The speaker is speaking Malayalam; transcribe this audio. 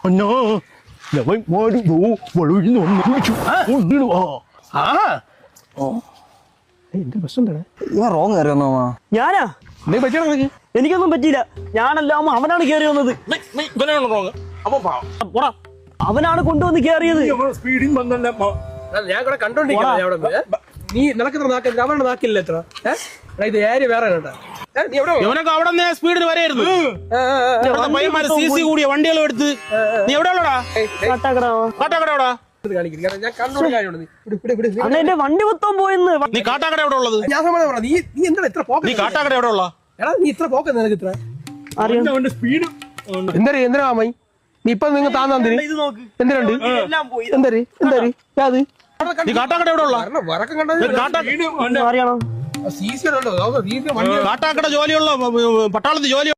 അണ്ണാ എന്റെ പ്രശ്നം എന്താണ്? ഇവ റോങ് കയറി വന്നോ ഞാനാ എന്തെങ്കിലും പറ്റിയാണോ നിനക്ക്? എനിക്കൊന്നും പറ്റിയില്ല. ഞാനല്ല അമ്മ, അവനാണ് കേറി വന്നത്. പോടാ, അവനാണ് കൊണ്ടുവന്ന് കേറിയത്. സ്പീഡിങ് വന്നല്ലേ ഞാൻ ഇവിടെ കണ്ടോണ്ടിരിക്കാം. നീ നിനക്ക് നാക്കില്ല, അവരുടെ നാക്കില്ല എത്ര? ഇത് ഏരിയ വേറെ കേട്ടാ. നീ എവിടെ ഇവനൊക്കെ അവിടെ സ്പീഡിൽ വരെയായിരുന്നു. CC കൂടിയ വണ്ടികൾ എടുത്ത് നീ എവിടെ ഉള്ളടാ? കാട്ടാക്കട എവിടാ? ഞാൻ കണ്ടോണ്ട് അണ്ണ എന്റെ വണ്ടി മൊത്തം പോയിന്ന്. നീ കാട്ടാക്കട എവിടെ ഉള്ളത്? ഞാൻ സമ്മതം പറഞ്ഞു. നീ എന്താ ഇത്ര പോക്ക്? നീ കാട്ടാക്കട എവിടെ ഉള്ള? എടാ നീ ഇത്ര പോക്ക് നിനക്ക് ഇത്ര അറിയാം. സ്പീഡ് എന്തിനാ അമ്മായി നീ ഇപ്പൊ നിങ്ങൾ താന്നി ഇത് നോക്ക്, എന്തിനുണ്ട് എല്ലാം പോയി. എന്തരി യാത് നീ കാട്ടാക്കട എവിടെ ഉള്ള? വറക്കം കണ്ടത് അറിയണം. CC ഉണ്ടല്ലോ. കാട്ടാക്കട ജോലിയുള്ള പട്ടാളത്തിൽ ജോലി